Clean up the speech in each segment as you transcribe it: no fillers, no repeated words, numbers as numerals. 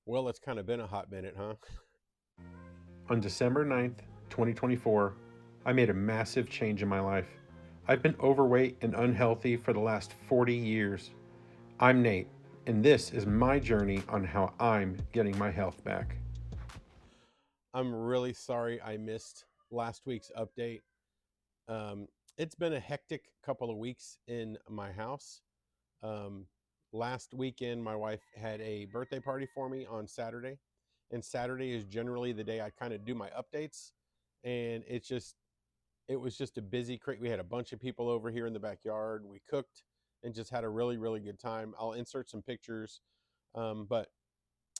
Well, it's kind of been a hot minute, huh? On December 9th, 2024, I made a massive change in my life. I've been overweight and unhealthy for the last 40 years. I'm Nate, and this is my journey on how I'm getting my health back. I'm really sorry I missed last week's update. Um, it's been a hectic couple of weeks in my house. Um, Last weekend, my wife had a birthday party for me on Saturday, and Saturday is generally the day I kind of do my updates. And it was just a busy crate. We had a bunch of people over here in the backyard. We cooked and just had a really, really good time. I'll insert some pictures, but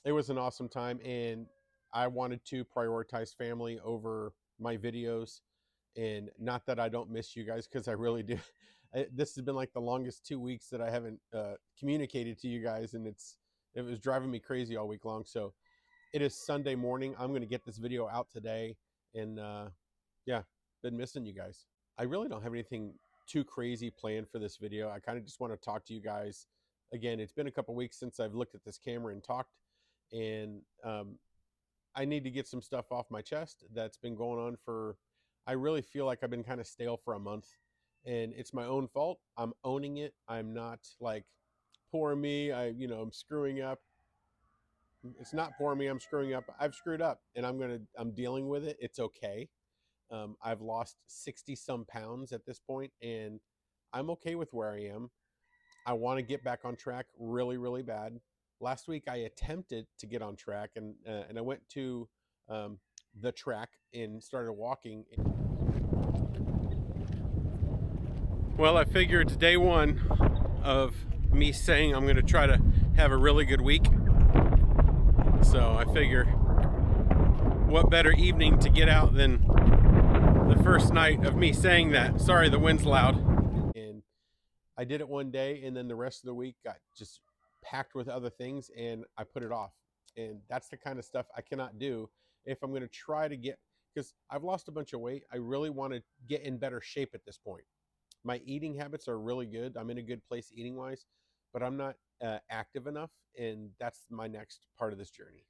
it was an awesome time, and I wanted to prioritize family over my videos. And not that I don't miss you guys, because I really do. This has been like the longest 2 weeks that I haven't communicated to you guys, and it was driving me crazy all week long. So it is Sunday morning. I'm going to get this video out today, and yeah, been missing you guys. I really don't have anything too crazy planned for this video. I kind of just want to talk to you guys. Again, it's been a couple weeks since I've looked at this camera and talked, and I need to get some stuff off my chest that's been going on for. I really feel like I've been kind of stale for a month, and it's my own fault. I'm owning it. I'm not like poor me. I'm screwing up. It's not poor me. I'm screwing up. I've screwed up, and I'm dealing with it. It's okay. I've lost 60 some pounds at this point, and I'm okay with where I am. I want to get back on track really, really bad. Last week, I attempted to get on track, and I went to the track and started walking. Well, I figure it's day one of me saying I'm going to try to have a really good week. So I figure what better evening to get out than the first night of me saying that. Sorry, the wind's loud. And I did it one day, and then the rest of the week got just packed with other things, and I put it off. And that's the kind of stuff I cannot do if I'm going to try to get, because I've lost a bunch of weight. I really want to get in better shape at this point. My eating habits are really good. I'm in a good place eating wise, but I'm not active enough, and that's my next part of this journey.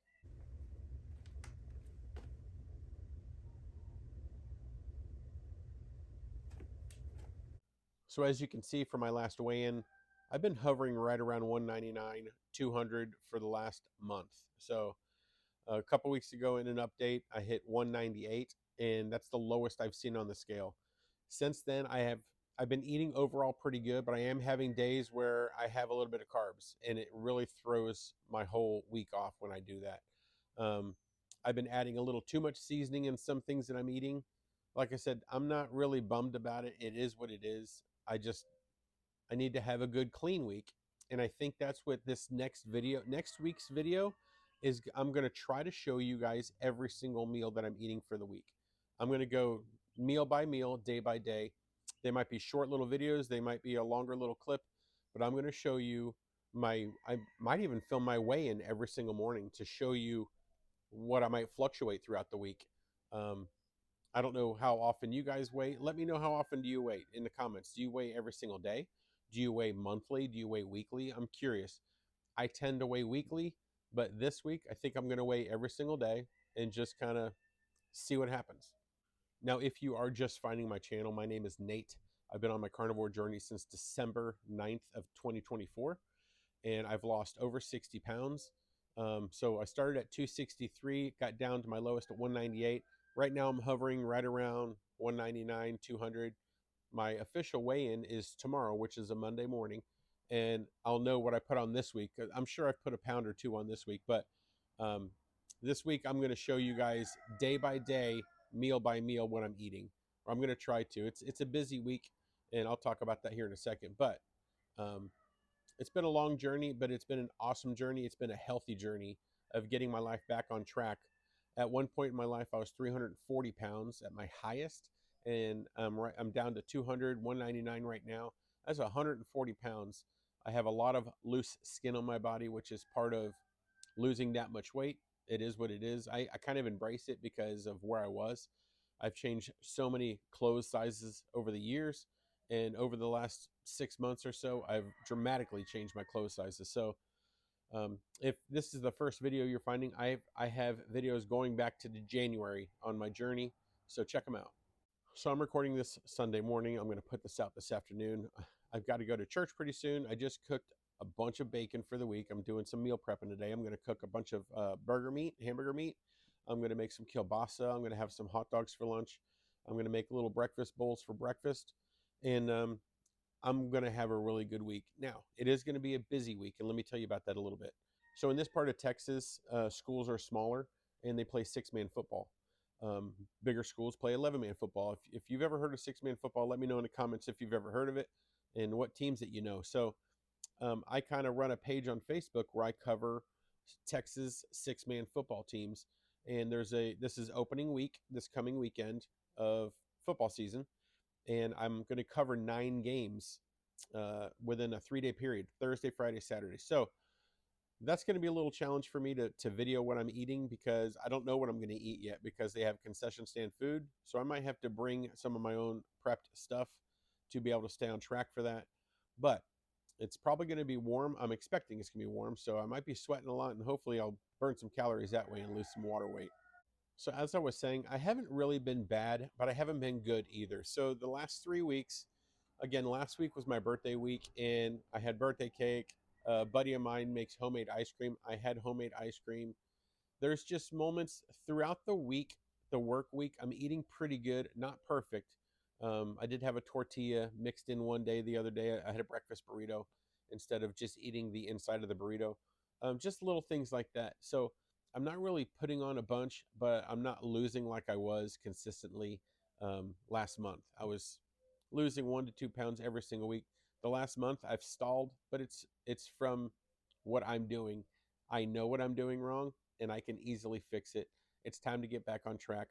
So as you can see from my last weigh-in, I've been hovering right around 199, 200 for the last month. So a couple weeks ago in an update, I hit 198, and that's the lowest I've seen on the scale. Since then, I've been eating overall pretty good, but I am having days where I have a little bit of carbs, and it really throws my whole week off when I do that. I've been adding a little too much seasoning in some things that I'm eating. Like I said, I'm not really bummed about it. It is what it is. I need to have a good clean week. And I think that's what this next week's video is. I'm going to try to show you guys every single meal that I'm eating for the week. I'm going to go meal by meal, day by day. They might be short little videos, they might be a longer little clip, but I'm going to show you I might even film my weigh in every single morning to show you what I might fluctuate throughout the week. Um, I don't know how often you guys weigh. Let me know, how often do you weigh in the comments? Do you weigh every single day? Do you weigh monthly? Do you weigh weekly? I'm curious. I tend to weigh weekly, but this week I think I'm going to weigh every single day and just kind of see what happens. Now, if you are just finding my channel, my name is Nate. I've been on my carnivore journey since December 9th of 2024, and I've lost over 60 pounds. So I started at 263, got down to my lowest at 198. Right now I'm hovering right around 199, 200. My official weigh-in is tomorrow, which is a Monday morning, and I'll know what I put on this week. I'm sure I've put a pound or two on this week, but um, this week I'm going to show you guys day by day, meal by meal, what I'm eating. Or I'm going to try to. It's a busy week, and I'll talk about that here in a second. But um, it's been a long journey, but it's been an awesome journey. It's been a healthy journey of getting my life back on track. At one point in my life, I was 340 pounds at my highest, and I'm down to 200, 199 right now. That's 140 pounds. I have a lot of loose skin on my body, which is part of losing that much weight. It is what it is. I kind of embrace it because of where I was. I've changed so many clothes sizes over the years, and over the last 6 months or so, I've dramatically changed my clothes sizes. So If this is the first video you're finding, I have videos going back to the January on my journey, so check them out. So I'm recording this Sunday morning. I'm going to put this out this afternoon. I've got to go to church pretty soon. I just cooked a bunch of bacon for the week. I'm doing some meal prepping today. I'm going to cook a bunch of hamburger meat. I'm going to make some kielbasa. I'm going to have some hot dogs for lunch. I'm going to make little breakfast bowls for breakfast. And I'm going to have a really good week. Now, it is going to be a busy week, and let me tell you about that a little bit. So, in this part of Texas, schools are smaller and they play six-man football. Bigger schools play 11-man football. If you've ever heard of six-man football, let me know in the comments if you've ever heard of it and what teams that you know. So, I kind of run a page on Facebook where I cover Texas six-man football teams. And this is opening week, this coming weekend of football season, and I'm going to cover 9 games within a 3-day period: Thursday, Friday, Saturday. So that's going to be a little challenge for me to video what I'm eating, because I don't know what I'm going to eat yet, because they have concession stand food. So I might have to bring some of my own prepped stuff to be able to stay on track for that. But it's probably going to be warm. I'm expecting it's going to be warm. So I might be sweating a lot, and hopefully I'll burn some calories that way and lose some water weight. So as I was saying, I haven't really been bad, but I haven't been good either. So the last 3 weeks, again, last week was my birthday week, and I had birthday cake. A buddy of mine makes homemade ice cream. I had homemade ice cream. There's just moments throughout the week, the work week, I'm eating pretty good, not perfect. I did have a tortilla mixed in one day. The other day, I had a breakfast burrito instead of just eating the inside of the burrito. Just little things like that. So I'm not really putting on a bunch, but I'm not losing like I was consistently last month. I was losing 1 to 2 pounds every single week. The last month I've stalled, but it's from what I'm doing. I know what I'm doing wrong, and I can easily fix it. It's time to get back on track.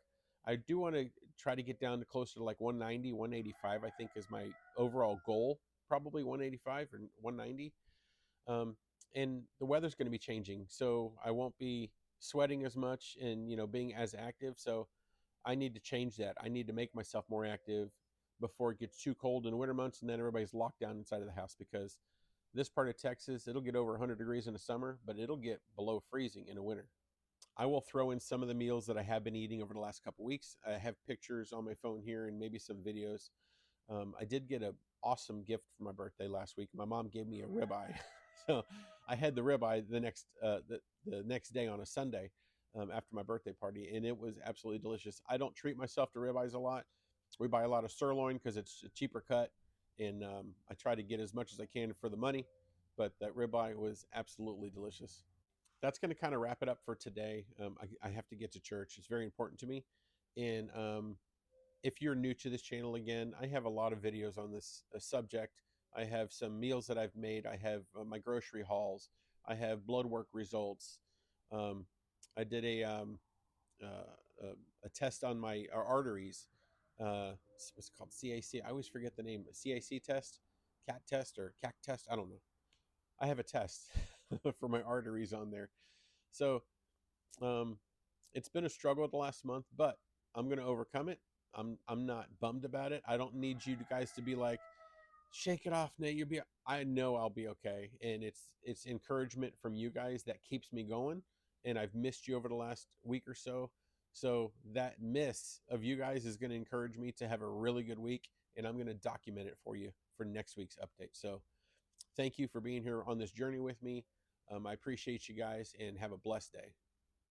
I do want to try to get down to closer to like 190, 185, I think is my overall goal. Probably 185 or 190. Um, and the weather's going to be changing, so I won't be sweating as much and being as active. So I need to change that. I need to make myself more active before it gets too cold in the winter months, and then everybody's locked down inside of the house, because this part of Texas, it'll get over 100 degrees in the summer, but it'll get below freezing in the winter. I will throw in some of the meals that I have been eating over the last couple weeks. I have pictures on my phone here and maybe some videos. I did get an awesome gift for my birthday last week. My mom gave me a ribeye, so I had the ribeye the next day on a Sunday after my birthday party, and it was absolutely delicious. I don't treat myself to ribeyes a lot. We buy a lot of sirloin because it's a cheaper cut, and I try to get as much as I can for the money. But that ribeye was absolutely delicious. That's going to kind of wrap it up for today. I have to get to church. It's very important to me, and if you're new to this channel again, I have a lot of videos on this subject. I have some meals that I've made. I have my grocery hauls. I have blood work results. Um, I did a test on my arteries. What's it called? CAC. I always forget the name. CAC test, CAT test, or CAC test. I don't know. I have a test for my arteries on there. So um, it's been a struggle the last month, but I'm going to overcome it. I'm not bummed about it. I don't need you guys to be like, shake it off, Nate. You'll be. I know I'll be okay, and it's encouragement from you guys that keeps me going. And I've missed you over the last week or so, so that miss of you guys is going to encourage me to have a really good week, and I'm going to document it for you for next week's update. So thank you for being here on this journey with me. I appreciate you guys, and have a blessed day.